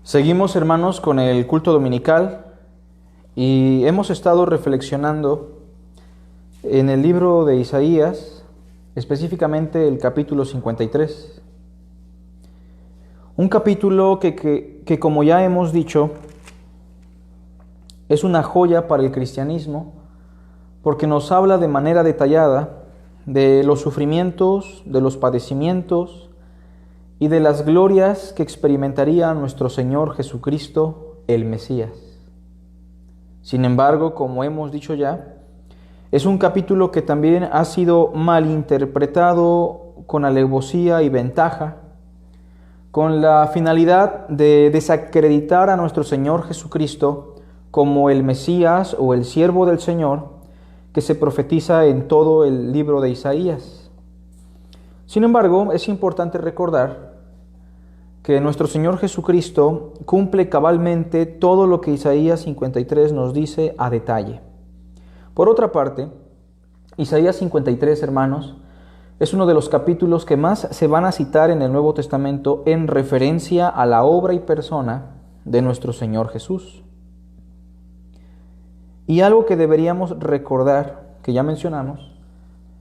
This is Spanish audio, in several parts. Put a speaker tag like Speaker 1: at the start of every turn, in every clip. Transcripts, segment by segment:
Speaker 1: Seguimos, hermanos, con el culto dominical y hemos estado reflexionando en el libro de Isaías, específicamente el capítulo 53. Un capítulo que como ya hemos dicho, es una joya para el cristianismo porque nos habla de manera detallada de los sufrimientos, de los padecimientos y de las glorias que experimentaría nuestro Señor Jesucristo, el Mesías. Sin embargo, como hemos dicho ya, es un capítulo que también ha sido malinterpretado con alevosía y ventaja, con la finalidad de desacreditar a nuestro Señor Jesucristo como el Mesías o el siervo del Señor que se profetiza en todo el libro de Isaías. Sin embargo, es importante recordar que nuestro Señor Jesucristo cumple cabalmente todo lo que Isaías 53 nos dice a detalle. Por otra parte, Isaías 53, hermanos, es uno de los capítulos que más se van a citar en el Nuevo Testamento en referencia a la obra y persona de nuestro Señor Jesús. Y algo que deberíamos recordar, que ya mencionamos,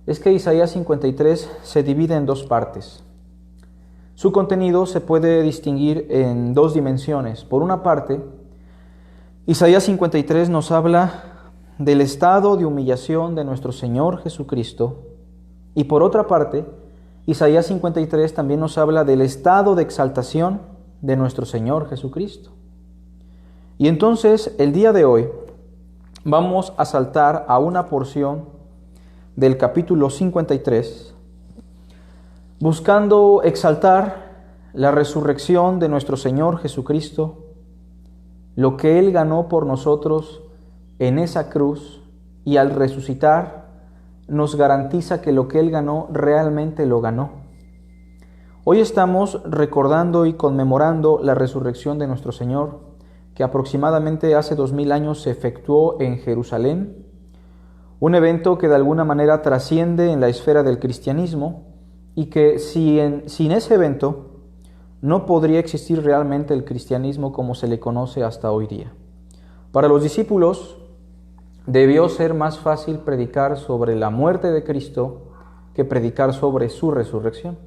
Speaker 1: es que Isaías 53 se divide en dos partes. Su contenido se puede distinguir en dos dimensiones. Por una parte, Isaías 53 nos habla del estado de humillación de nuestro Señor Jesucristo. Y por otra parte, Isaías 53 también nos habla del estado de exaltación de nuestro Señor Jesucristo. Y entonces, el día de hoy, vamos a saltar a una porción del capítulo 53, buscando exaltar la resurrección de nuestro Señor Jesucristo, lo que Él ganó por nosotros en esa cruz, y al resucitar nos garantiza que lo que Él ganó realmente lo ganó. Hoy estamos recordando y conmemorando la resurrección de nuestro Señor, que aproximadamente hace 2000 años se efectuó en Jerusalén, un evento que de alguna manera trasciende en la esfera del cristianismo y que sin ese evento no podría existir realmente el cristianismo como se le conoce hasta hoy día. Para los discípulos debió ser más fácil predicar sobre la muerte de Cristo que predicar sobre su resurrección.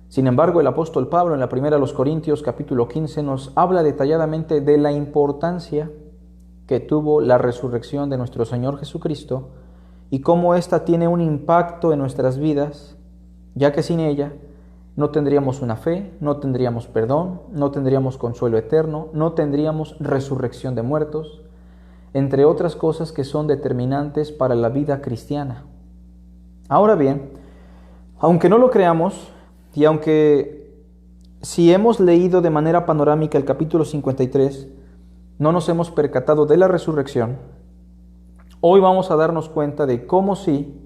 Speaker 1: Sin embargo, el apóstol Pablo en la primera a los Corintios capítulo 15 nos habla detalladamente de la importancia que tuvo la resurrección de nuestro Señor Jesucristo y cómo ésta tiene un impacto en nuestras vidas, ya que sin ella no tendríamos una fe, no tendríamos perdón, no tendríamos consuelo eterno, no tendríamos resurrección de muertos, entre otras cosas que son determinantes para la vida cristiana. Ahora bien, aunque no lo creamos, y aunque si hemos leído de manera panorámica el capítulo 53, no nos hemos percatado de la resurrección, hoy vamos a darnos cuenta de cómo sí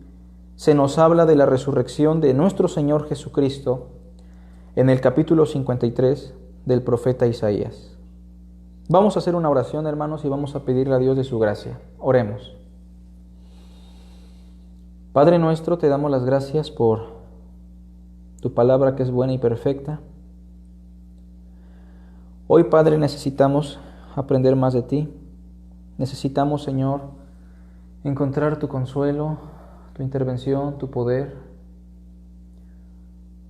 Speaker 1: se nos habla de la resurrección de nuestro Señor Jesucristo en el capítulo 53 del profeta Isaías. Vamos a hacer una oración, hermanos, y vamos a pedirle a Dios de su gracia. Oremos. Padre nuestro, te damos las gracias por tu palabra que es buena y perfecta. Hoy, Padre, necesitamos aprender más de ti. Necesitamos, Señor, encontrar tu consuelo, tu intervención, tu poder.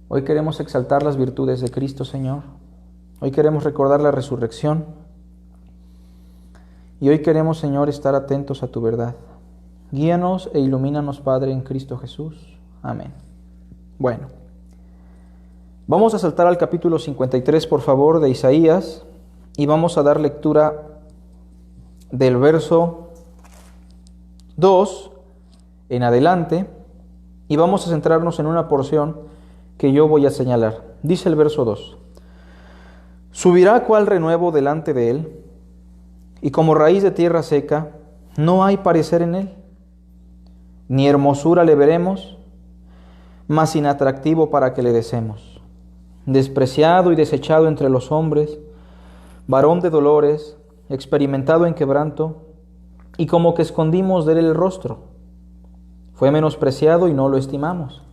Speaker 1: Hoy queremos exaltar las virtudes de Cristo, Señor. Hoy queremos recordar la resurrección. Y hoy queremos, Señor, estar atentos a tu verdad. Guíanos e ilumínanos, Padre, en Cristo Jesús. Amén. Bueno, vamos a saltar al capítulo 53, por favor, de Isaías. Y vamos a dar lectura del verso 2 en adelante. Y vamos a centrarnos en una porción que yo voy a señalar. Dice el verso 2. Subirá cual renuevo delante de él, y como raíz de tierra seca, no hay parecer en él. Ni hermosura le veremos, mas inatractivo para que le deseemos. Despreciado y desechado entre los hombres, varón de dolores, experimentado en quebranto, y como que escondimos de él el rostro. Fue menospreciado y no lo estimamos.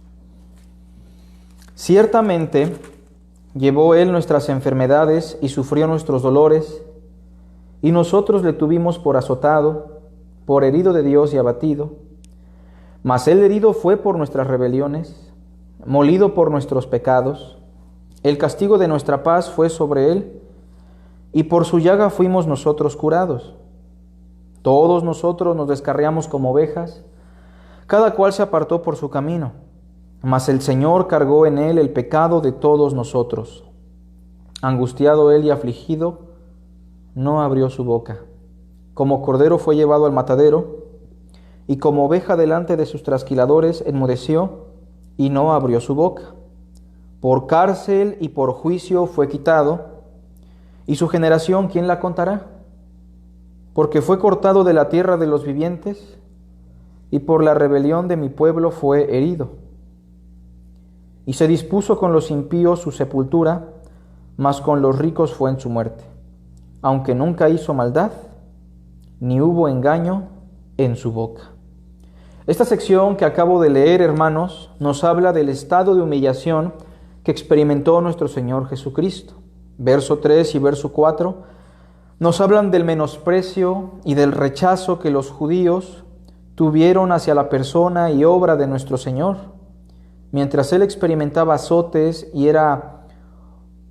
Speaker 1: Ciertamente Llevó Él nuestras enfermedades y sufrió nuestros dolores, y nosotros le tuvimos por azotado, por herido de Dios y abatido. Mas Él herido fue por nuestras rebeliones, molido por nuestros pecados. El castigo de nuestra paz fue sobre Él, y por su llaga fuimos nosotros curados. Todos nosotros nos descarriamos como ovejas, cada cual se apartó por su camino, mas el Señor cargó en Él el pecado de todos nosotros. Angustiado Él y afligido, no abrió su boca. Como cordero fue llevado al matadero, y como oveja delante de sus trasquiladores enmudeció, y no abrió su boca. Por cárcel y por juicio fue quitado, y su generación, ¿quién la contará? Porque fue cortado de la tierra de los vivientes, y por la rebelión de mi pueblo fue herido. Y se dispuso con los impíos su sepultura, mas con los ricos fue en su muerte, aunque nunca hizo maldad, ni hubo engaño en su boca. Esta sección que acabo de leer, hermanos, nos habla del estado de humillación que experimentó nuestro Señor Jesucristo. Verso 3 y verso 4 nos hablan del menosprecio y del rechazo que los judíos tuvieron hacia la persona y obra de nuestro Señor. Mientras Él experimentaba azotes y era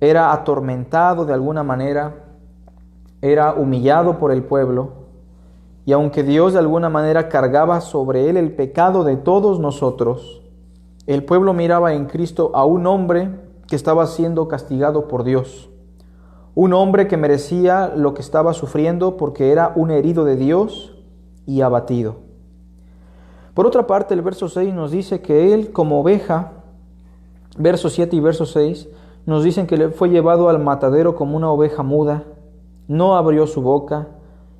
Speaker 1: atormentado de alguna manera, era humillado por el pueblo, y aunque Dios de alguna manera cargaba sobre Él el pecado de todos nosotros, el pueblo miraba en Cristo a un hombre que estaba siendo castigado por Dios, un hombre que merecía lo que estaba sufriendo porque era un herido de Dios y abatido. Por otra parte, el verso 6 nos dice que Él como oveja, verso 7 y verso 6, nos dicen que Él fue llevado al matadero como una oveja muda, no abrió su boca,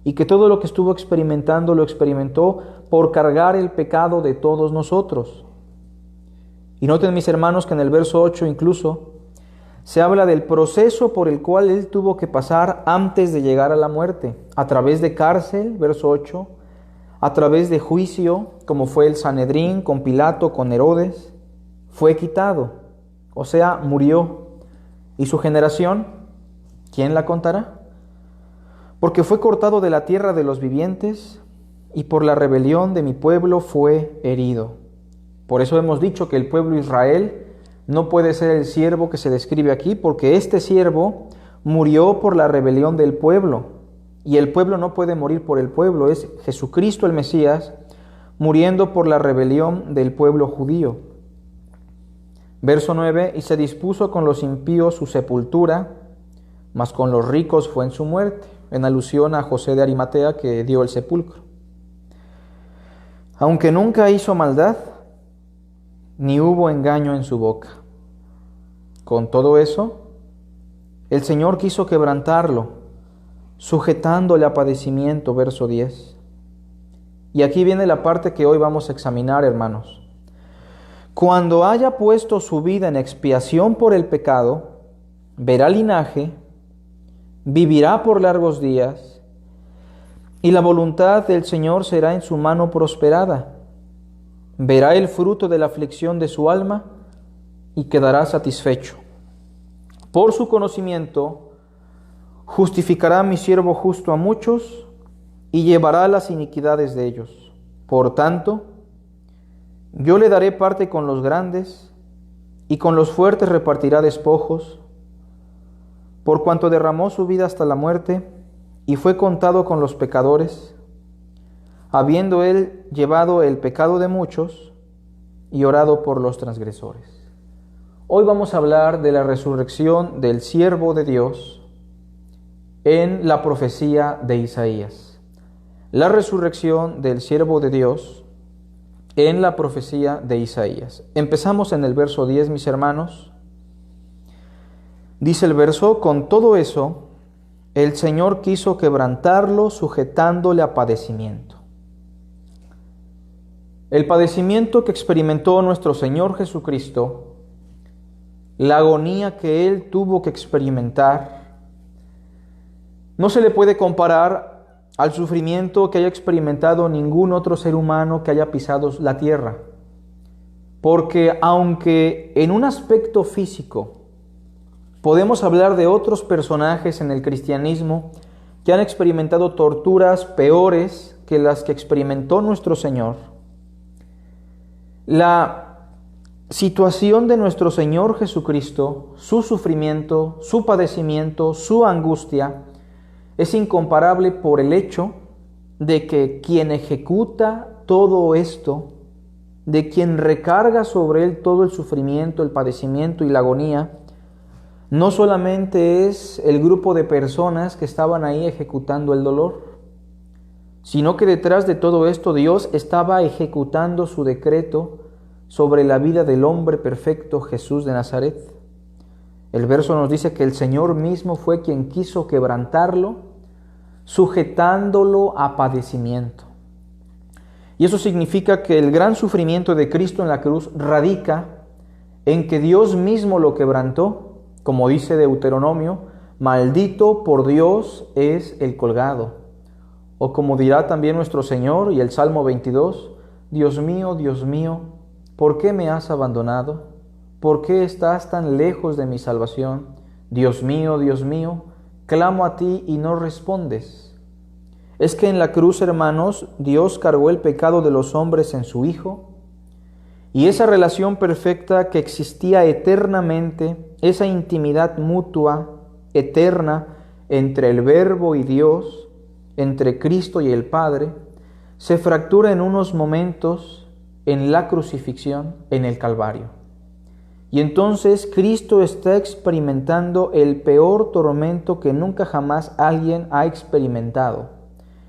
Speaker 1: y que todo lo que estuvo experimentando lo experimentó por cargar el pecado de todos nosotros. Y noten, mis hermanos, que en el verso 8 incluso se habla del proceso por el cual Él tuvo que pasar antes de llegar a la muerte, a través de cárcel, verso 8, a través de juicio, como fue el Sanedrín, con Pilato, con Herodes, fue quitado, o sea, murió. ¿Y su generación? ¿Quién la contará? Porque fue cortado de la tierra de los vivientes, y por la rebelión de mi pueblo fue herido. Por eso hemos dicho que el pueblo Israel no puede ser el siervo que se describe aquí, porque este siervo murió por la rebelión del pueblo, y el pueblo no puede morir por el pueblo, es Jesucristo el Mesías muriendo por la rebelión del pueblo judío. Verso 9, y se dispuso con los impíos su sepultura, mas con los ricos fue en su muerte, en alusión a José de Arimatea que dio el sepulcro. Aunque nunca hizo maldad, ni hubo engaño en su boca. Con todo eso, el Señor quiso quebrantarlo, sujetándole a padecimiento, verso 10. Y aquí viene la parte que hoy vamos a examinar, hermanos. Cuando haya puesto su vida en expiación por el pecado, verá linaje, vivirá por largos días, y la voluntad del Señor será en su mano prosperada. Verá el fruto de la aflicción de su alma y quedará satisfecho. Por su conocimiento justificará mi siervo justo a muchos y llevará las iniquidades de ellos. Por tanto, yo le daré parte con los grandes y con los fuertes repartirá despojos, por cuanto derramó su vida hasta la muerte y fue contado con los pecadores, habiendo él llevado el pecado de muchos y orado por los transgresores. Hoy vamos a hablar de la resurrección del siervo de Dios en la profecía de Isaías. La resurrección del siervo de Dios en la profecía de Isaías. Empezamos en el verso 10, mis hermanos. Dice el verso, con todo eso, el Señor quiso quebrantarlo, sujetándole a padecimiento. El padecimiento que experimentó nuestro Señor Jesucristo, la agonía que Él tuvo que experimentar, no se le puede comparar al sufrimiento que haya experimentado ningún otro ser humano que haya pisado la tierra. Porque aunque en un aspecto físico Podemos hablar de otros personajes en el cristianismo que han experimentado torturas peores que las que experimentó nuestro Señor. La situación de nuestro Señor Jesucristo, su sufrimiento, su padecimiento, su angustia, es incomparable por el hecho de que quien ejecuta todo esto, de quien recarga sobre él todo el sufrimiento, el padecimiento y la agonía, no solamente es el grupo de personas que estaban ahí ejecutando el dolor, sino que detrás de todo esto Dios estaba ejecutando su decreto sobre la vida del hombre perfecto Jesús de Nazaret. El verso nos dice que el Señor mismo fue quien quiso quebrantarlo, sujetándolo a padecimiento. Y eso significa que el gran sufrimiento de Cristo en la cruz radica en que Dios mismo lo quebrantó. Como dice Deuteronomio, maldito por Dios es el colgado. O como dirá también nuestro Señor y el Salmo 22, Dios mío, ¿por qué me has abandonado? ¿Por qué estás tan lejos de mi salvación? Dios mío, clamo a ti y no respondes. Es que en la cruz, hermanos, Dios cargó el pecado de los hombres en su Hijo, y esa relación perfecta que existía eternamente, esa intimidad mutua, eterna, entre el Verbo y Dios, entre Cristo y el Padre, se fractura en unos momentos en la crucifixión, en el Calvario. Y entonces Cristo está experimentando el peor tormento que nunca jamás alguien ha experimentado.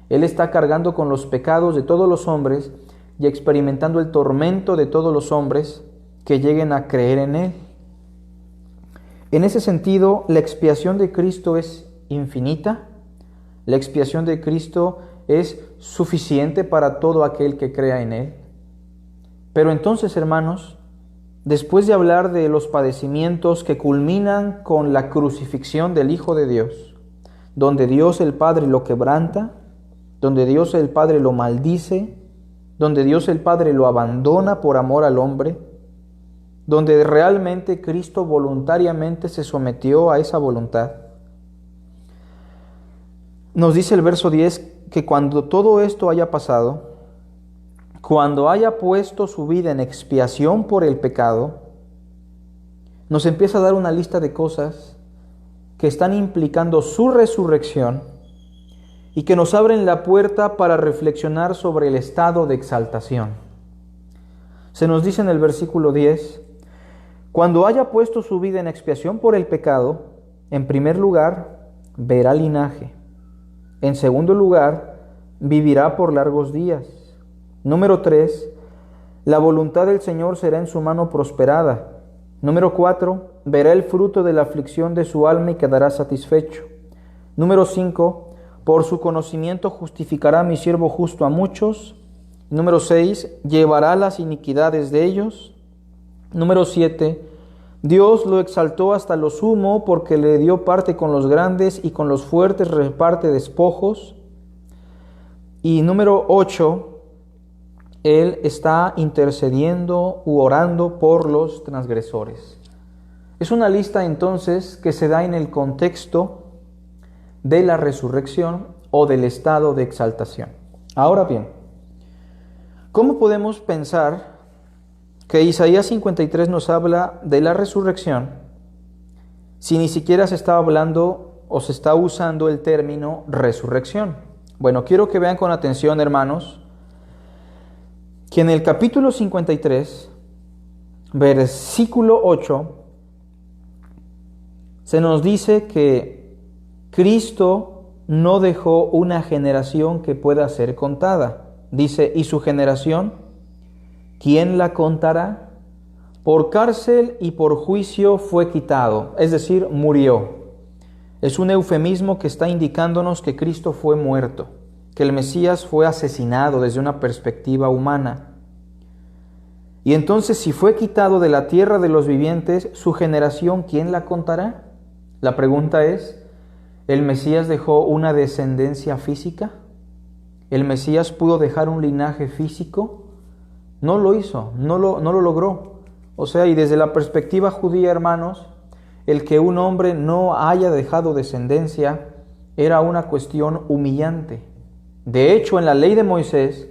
Speaker 1: Él está cargando con los pecados de todos los hombres y experimentando el tormento de todos los hombres que lleguen a creer en Él. En ese sentido, la expiación de Cristo es infinita. La expiación de Cristo es suficiente para todo aquel que crea en Él. Pero entonces, hermanos, después de hablar de los padecimientos que culminan con la crucifixión del Hijo de Dios, donde Dios el Padre lo quebranta, donde Dios el Padre lo maldice, donde Dios el Padre lo abandona por amor al hombre, donde realmente Cristo voluntariamente se sometió a esa voluntad. Nos dice el verso 10 que cuando todo esto haya pasado, cuando haya puesto su vida en expiación por el pecado, nos empieza a dar una lista de cosas que están implicando su resurrección y que nos abren la puerta para reflexionar sobre el estado de exaltación. Se nos dice en el versículo 10, cuando haya puesto su vida en expiación por el pecado, en primer lugar, verá linaje. En segundo lugar, vivirá por largos días. Número 3, la voluntad del Señor será en su mano prosperada. Número 4, verá el fruto de la aflicción de su alma y quedará satisfecho. Número 5, por su conocimiento justificará mi siervo justo a muchos. Número 6, llevará las iniquidades de ellos. Número 7, Dios lo exaltó hasta lo sumo porque le dio parte con los grandes y con los fuertes reparte despojos. Y número 8, Él está intercediendo u orando por los transgresores. Es una lista entonces que se da en el contexto de la resurrección o del estado de exaltación. Ahora bien, ¿cómo podemos pensar que Isaías 53 nos habla de la resurrección si ni siquiera se está hablando o se está usando el término resurrección? Bueno, quiero que vean con atención, hermanos, que en el capítulo 53, versículo 8, se nos dice que Cristo no dejó una generación que pueda ser contada. Dice, ¿y su generación? ¿Quién la contará? Por cárcel y por juicio fue quitado, es decir, murió. Es un eufemismo que está indicándonos que Cristo fue muerto, que el Mesías fue asesinado desde una perspectiva humana. Y entonces, si fue quitado de la tierra de los vivientes, su generación, ¿quién la contará? La pregunta es, ¿el Mesías dejó una descendencia física? ¿El Mesías pudo dejar un linaje físico? No lo hizo, no lo logró. O sea, y desde la perspectiva judía, hermanos, el que un hombre no haya dejado descendencia era una cuestión humillante. De hecho, en la ley de Moisés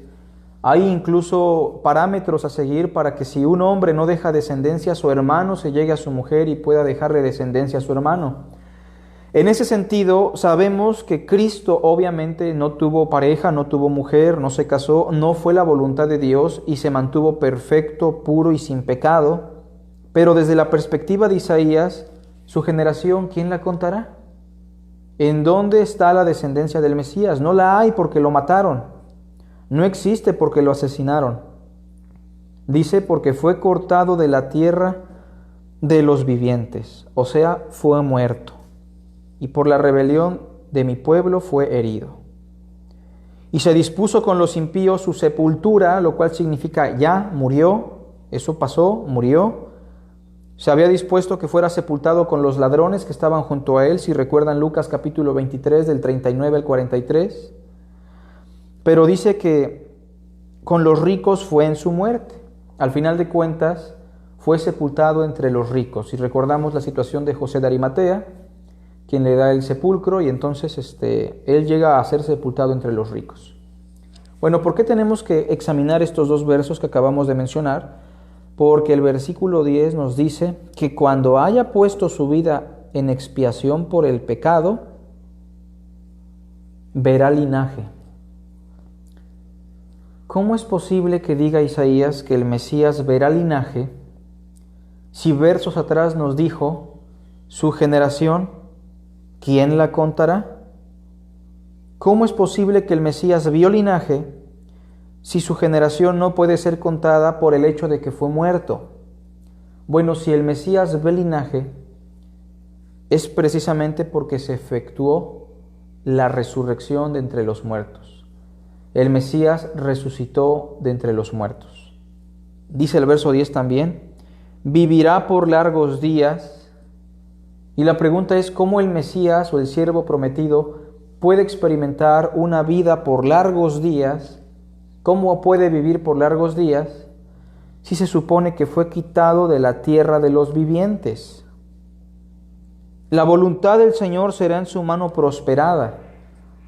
Speaker 1: hay incluso parámetros a seguir para que si un hombre no deja descendencia, su hermano se llegue a su mujer y pueda dejarle descendencia a su hermano. En ese sentido, sabemos que Cristo obviamente no tuvo pareja, no tuvo mujer, no se casó, no fue la voluntad de Dios y se mantuvo perfecto, puro y sin pecado. Pero desde la perspectiva de Isaías, su generación, ¿quién la contará? ¿En dónde está la descendencia del Mesías? No la hay porque lo mataron. No existe porque lo asesinaron. Dice, porque fue cortado de la tierra de los vivientes, o sea, fue muerto. Y por la rebelión de mi pueblo fue herido. Y se dispuso con los impíos su sepultura, lo cual significa ya murió, eso pasó, murió. Se había dispuesto que fuera sepultado con los ladrones que estaban junto a él, si recuerdan Lucas capítulo 23 del 39 al 43. Pero dice que con los ricos fue en su muerte. Al final de cuentas, fue sepultado entre los ricos. Y recordamos la situación de José de Arimatea, quien le da el sepulcro, y entonces él llega a ser sepultado entre los ricos. Bueno, ¿por qué tenemos que examinar estos dos versos que acabamos de mencionar? Porque el versículo 10 nos dice que cuando haya puesto su vida en expiación por el pecado, verá linaje. ¿Cómo es posible que diga Isaías que el Mesías verá linaje si versos atrás nos dijo su generación? ¿Quién la contará? ¿Cómo es posible que el Mesías vio linaje si su generación no puede ser contada por el hecho de que fue muerto? Bueno, si el Mesías ve linaje, es precisamente porque se efectuó la resurrección de entre los muertos. El Mesías resucitó de entre los muertos. Dice el verso 10 también, vivirá por largos días. Y la pregunta es, ¿cómo el Mesías o el siervo prometido puede experimentar una vida por largos días? ¿Cómo puede vivir por largos días si se supone que fue quitado de la tierra de los vivientes? La voluntad del Señor será en su mano prosperada.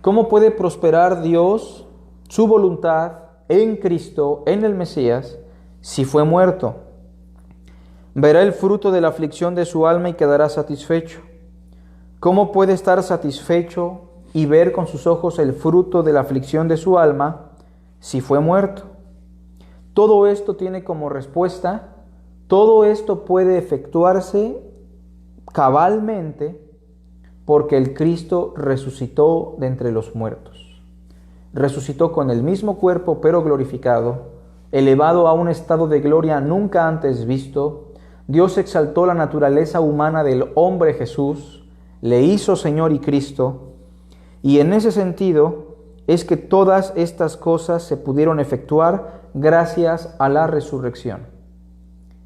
Speaker 1: ¿Cómo puede prosperar Dios, su voluntad en Cristo, en el Mesías, si fue muerto? Verá el fruto de la aflicción de su alma y quedará satisfecho. ¿Cómo puede estar satisfecho y ver con sus ojos el fruto de la aflicción de su alma si fue muerto? Todo esto tiene como respuesta, todo esto puede efectuarse cabalmente porque el Cristo resucitó de entre los muertos. Resucitó con el mismo cuerpo pero glorificado, elevado a un estado de gloria nunca antes visto. Dios exaltó la naturaleza humana del hombre Jesús, le hizo Señor y Cristo, y en ese sentido es que todas estas cosas se pudieron efectuar gracias a la resurrección.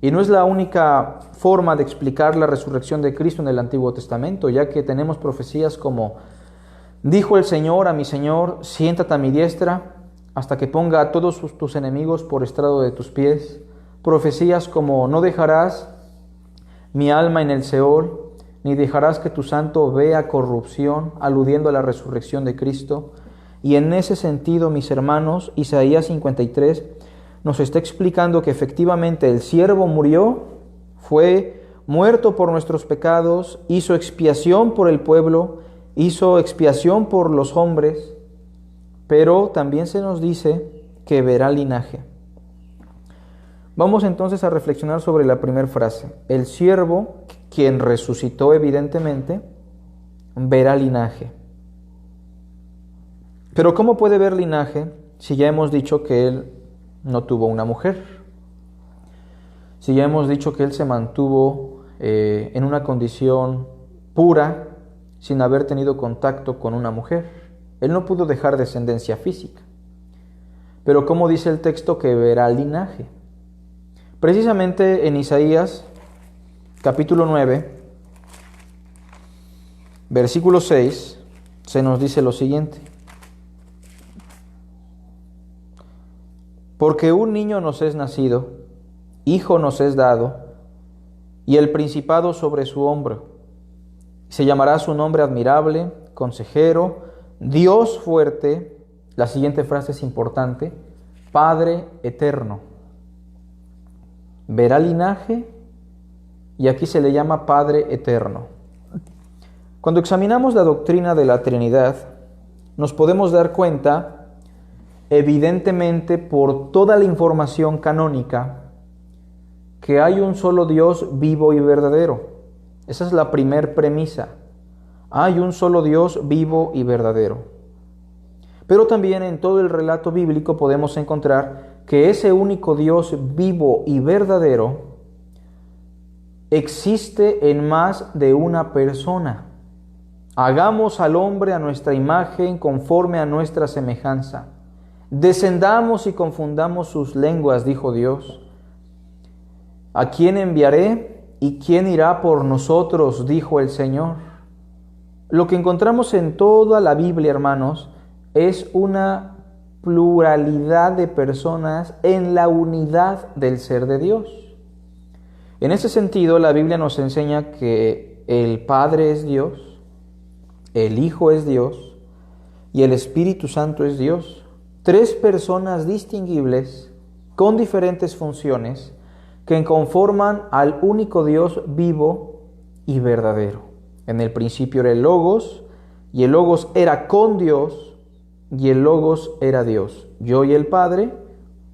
Speaker 1: Y no es la única forma de explicar la resurrección de Cristo en el Antiguo Testamento, ya que tenemos profecías como, dijo el Señor a mi Señor, siéntate a mi diestra hasta que ponga a todos tus enemigos por estrado de tus pies. Profecías como, no dejarás mi alma en el Seol, ni dejarás que tu santo vea corrupción, aludiendo a la resurrección de Cristo. Y en ese sentido, mis hermanos, Isaías 53 nos está explicando que efectivamente el siervo murió, fue muerto por nuestros pecados, hizo expiación por el pueblo, hizo expiación por los hombres, pero también se nos dice que verá linaje. Vamos entonces a reflexionar sobre la primera frase. El siervo, quien resucitó evidentemente, verá linaje. Pero ¿cómo puede ver linaje si ya hemos dicho que él no tuvo una mujer? Si ya hemos dicho que él se mantuvo en una condición pura, sin haber tenido contacto con una mujer. Él no pudo dejar descendencia física. Pero ¿cómo dice el texto que verá linaje? Precisamente en Isaías, capítulo 9, versículo 6, se nos dice lo siguiente. Porque un niño nos es nacido, hijo nos es dado, y el principado sobre su hombro, Se llamará su nombre admirable, consejero, Dios fuerte. La siguiente frase es importante: Padre eterno. Verá linaje y aquí se le llama Padre eterno. Cuando examinamos la doctrina de la Trinidad, nos podemos dar cuenta, evidentemente por toda la información canónica, que hay un solo Dios vivo y verdadero. Esa es la primer premisa. Hay un solo Dios vivo y verdadero. Pero también en todo el relato bíblico podemos encontrar que ese único Dios vivo y verdadero existe en más de una persona. Hagamos al hombre a nuestra imagen, conforme a nuestra semejanza. Descendamos y confundamos sus lenguas, dijo Dios. ¿A quién enviaré y quién irá por nosotros?, dijo el Señor. Lo que encontramos en toda la Biblia, hermanos, es una pluralidad de personas en la unidad del ser de Dios. En ese sentido, la Biblia nos enseña que el Padre es Dios, el Hijo es Dios y el Espíritu Santo es Dios. Tres personas distinguibles con diferentes funciones que conforman al único Dios vivo y verdadero. En el principio era el Logos, y el Logos era con Dios, y el Logos era Dios. Yo y el Padre,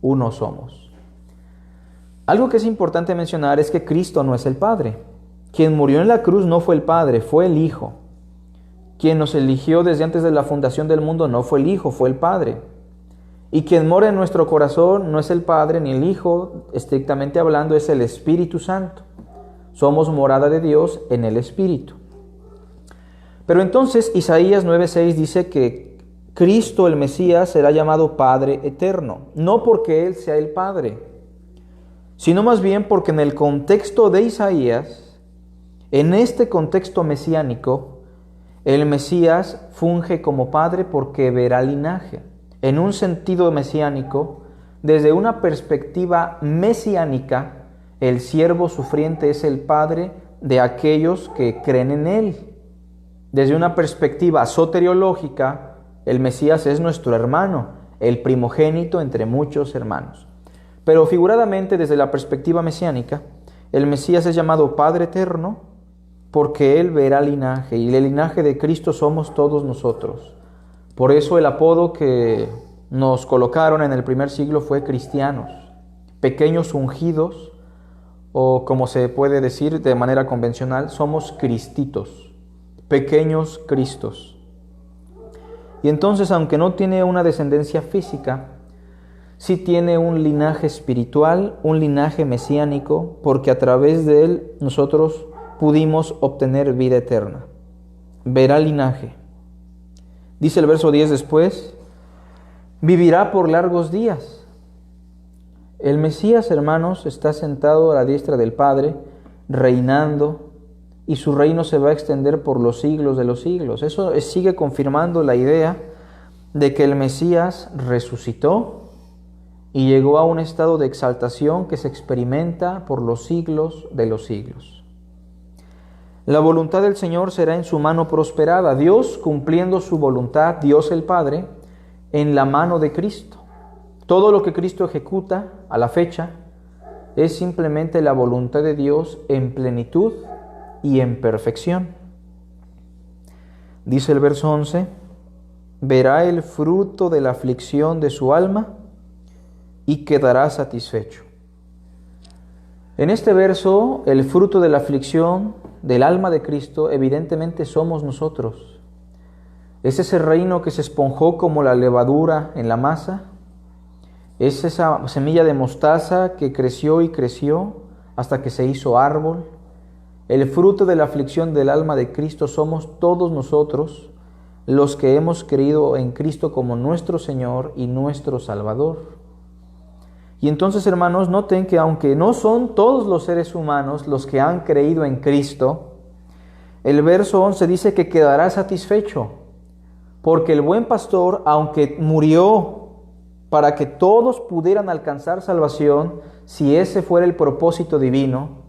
Speaker 1: uno somos. Algo que es importante mencionar es que Cristo no es el Padre. Quien murió en la cruz no fue el Padre, fue el Hijo. Quien nos eligió desde antes de la fundación del mundo no fue el Hijo, fue el Padre. Y quien mora en nuestro corazón no es el Padre ni el Hijo, estrictamente hablando, es el Espíritu Santo. Somos morada de Dios en el Espíritu. Pero entonces Isaías 9:6 dice que Cristo el Mesías será llamado Padre eterno, no porque Él sea el Padre, sino más bien porque en el contexto de Isaías, en este contexto mesiánico, el Mesías funge como Padre porque verá linaje. En un sentido mesiánico, desde una perspectiva mesiánica, el siervo sufriente es el Padre de aquellos que creen en Él. Desde una perspectiva soteriológica, el Mesías es nuestro hermano, el primogénito entre muchos hermanos. Pero figuradamente, desde la perspectiva mesiánica, el Mesías es llamado Padre eterno porque Él verá linaje, y el linaje de Cristo somos todos nosotros. Por eso el apodo que nos colocaron en el primer siglo fue cristianos, pequeños ungidos, o como se puede decir de manera convencional, somos cristitos, pequeños cristos. Y entonces, aunque no tiene una descendencia física, sí tiene un linaje espiritual, un linaje mesiánico, porque a través de él nosotros pudimos obtener vida eterna. Verá linaje. Dice el verso 10 después, vivirá por largos días. El Mesías, hermanos, está sentado a la diestra del Padre, reinando, y su reino se va a extender por los siglos de los siglos. Eso sigue confirmando la idea de que el Mesías resucitó y llegó a un estado de exaltación que se experimenta por los siglos de los siglos. La voluntad del Señor será en su mano prosperada, Dios cumpliendo su voluntad, Dios el Padre, en la mano de Cristo. Todo lo que Cristo ejecuta a la fecha es simplemente la voluntad de Dios en plenitud y en perfección. Dice el verso 11, verá el fruto de la aflicción de su alma y quedará satisfecho. En este verso, el fruto de la aflicción del alma de Cristo evidentemente somos nosotros. Es ese reino que se esponjó como la levadura en la masa. Es esa semilla de mostaza que creció y creció hasta que se hizo árbol. El fruto de la aflicción del alma de Cristo somos todos nosotros, los que hemos creído en Cristo como nuestro Señor y nuestro Salvador. Y entonces, hermanos, noten que aunque no son todos los seres humanos los que han creído en Cristo, el verso 11 dice que quedará satisfecho, porque el buen pastor, aunque murió para que todos pudieran alcanzar salvación, si ese fuera el propósito divino,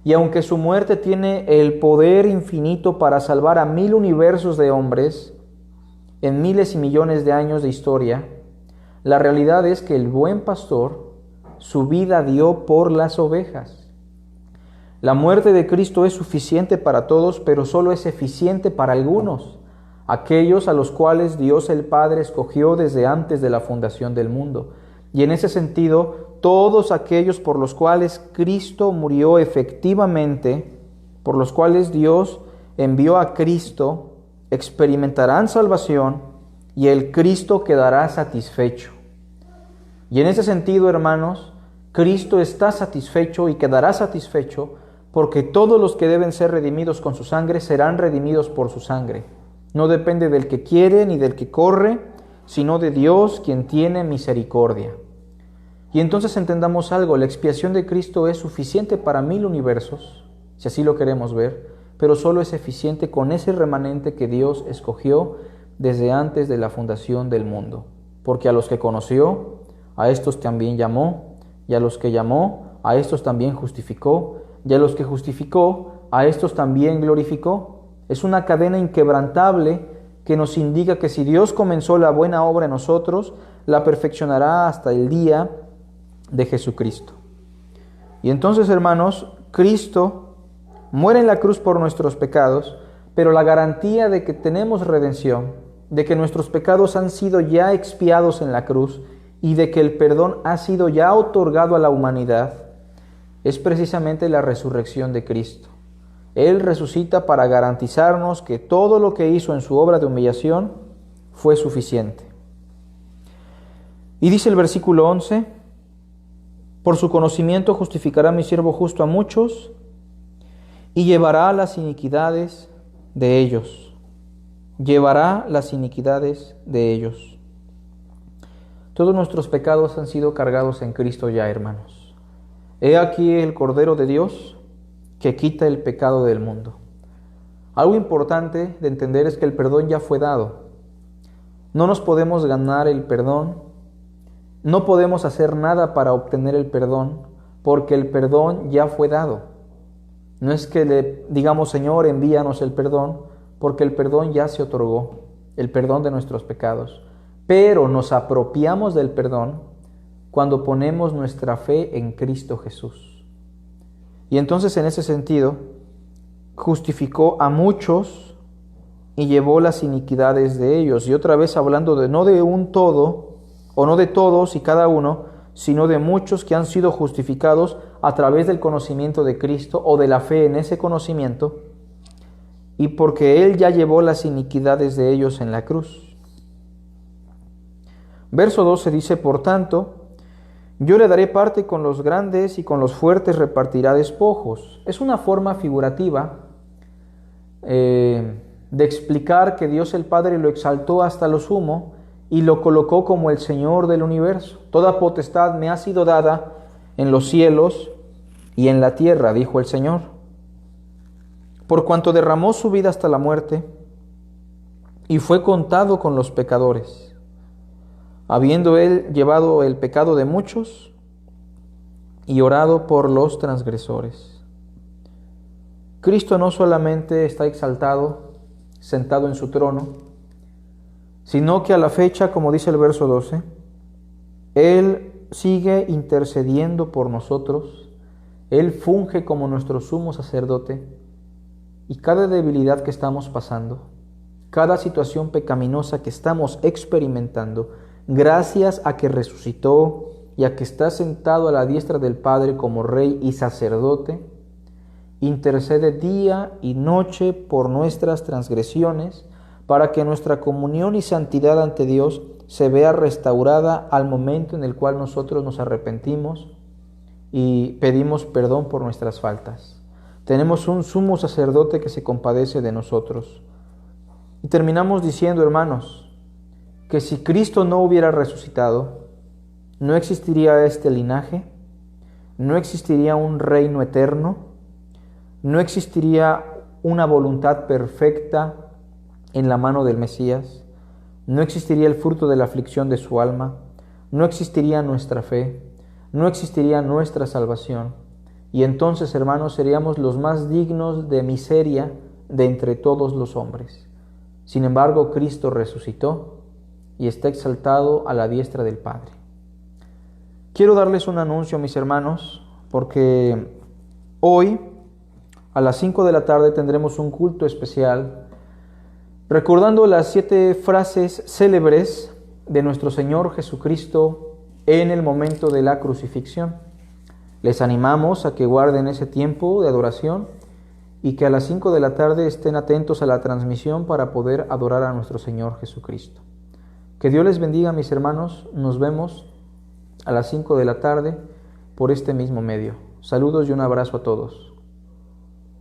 Speaker 1: Y aunque su muerte tiene el poder infinito para salvar a 1000 universos de hombres en miles y millones de años de historia, la realidad es que el buen pastor su vida dio por las ovejas. La muerte de Cristo es suficiente para todos, pero solo es eficiente para algunos, aquellos a los cuales Dios el Padre escogió desde antes de la fundación del mundo. Y en ese sentido, todos aquellos por los cuales Cristo murió efectivamente, por los cuales Dios envió a Cristo, experimentarán salvación y el Cristo quedará satisfecho. Y en ese sentido, hermanos, Cristo está satisfecho y quedará satisfecho porque todos los que deben ser redimidos con su sangre serán redimidos por su sangre. No depende del que quiere ni del que corre, sino de Dios quien tiene misericordia. Y entonces entendamos algo, la expiación de Cristo es suficiente para 1000 universos, si así lo queremos ver, pero solo es eficiente con ese remanente que Dios escogió desde antes de la fundación del mundo. Porque a los que conoció, a estos también llamó, y a los que llamó, a estos también justificó, y a los que justificó, a estos también glorificó. Es una cadena inquebrantable que nos indica que si Dios comenzó la buena obra en nosotros, la perfeccionará hasta el día de Jesucristo. Y entonces, hermanos, Cristo muere en la cruz por nuestros pecados, pero la garantía de que tenemos redención, de que nuestros pecados han sido ya expiados en la cruz y de que el perdón ha sido ya otorgado a la humanidad, es precisamente la resurrección de Cristo. Él resucita para garantizarnos que todo lo que hizo en su obra de humillación fue suficiente. Y dice el versículo 11, por su conocimiento justificará mi siervo justo a muchos y llevará las iniquidades de ellos. Llevará las iniquidades de ellos. Todos nuestros pecados han sido cargados en Cristo ya, hermanos. He aquí el Cordero de Dios que quita el pecado del mundo. Algo importante de entender es que el perdón ya fue dado. No nos podemos ganar el perdón, no podemos hacer nada para obtener el perdón, porque el perdón ya fue dado. No es que le digamos, Señor, envíanos el perdón, porque el perdón ya se otorgó, el perdón de nuestros pecados. Pero nos apropiamos del perdón cuando ponemos nuestra fe en Cristo Jesús. Y entonces, en ese sentido, justificó a muchos y llevó las iniquidades de ellos. Y otra vez hablando de no de un todo, o no de todos y cada uno, sino de muchos que han sido justificados a través del conocimiento de Cristo o de la fe en ese conocimiento, y porque Él ya llevó las iniquidades de ellos en la cruz. Verso 12 dice, por tanto, yo le daré parte con los grandes y con los fuertes repartirá despojos. Es una forma figurativa de explicar que Dios el Padre lo exaltó hasta lo sumo y lo colocó como el Señor del universo. Toda potestad me ha sido dada en los cielos y en la tierra, dijo el Señor. Por cuanto derramó su vida hasta la muerte y fue contado con los pecadores, habiendo Él llevado el pecado de muchos y orado por los transgresores. Cristo no solamente está exaltado, sentado en su trono, sino que a la fecha, como dice el verso 12, Él sigue intercediendo por nosotros, Él funge como nuestro sumo sacerdote, y cada debilidad que estamos pasando, cada situación pecaminosa que estamos experimentando, gracias a que resucitó y a que está sentado a la diestra del Padre como Rey y sacerdote, intercede día y noche por nuestras transgresiones, para que nuestra comunión y santidad ante Dios se vea restaurada al momento en el cual nosotros nos arrepentimos y pedimos perdón por nuestras faltas. Tenemos un sumo sacerdote que se compadece de nosotros. Y terminamos diciendo, hermanos, que si Cristo no hubiera resucitado, no existiría este linaje, no existiría un reino eterno, no existiría una voluntad perfecta en la mano del Mesías, no existiría el fruto de la aflicción de su alma, no existiría nuestra fe, no existiría nuestra salvación. y entonces, hermanos, seríamos los más dignos de miseria de entre todos los hombres. Sin embargo, Cristo resucitó y está exaltado a la diestra del Padre. Quiero darles un anuncio, mis hermanos, porque hoy a las 5 de la tarde tendremos un culto especial recordando las 7 frases célebres de nuestro Señor Jesucristo en el momento de la crucifixión. Les animamos a que guarden ese tiempo de adoración y que a las 5 de la tarde estén atentos a la transmisión para poder adorar a nuestro Señor Jesucristo. Que Dios les bendiga, mis hermanos. Nos vemos a las 5 de la tarde por este mismo medio. Saludos y un abrazo a todos.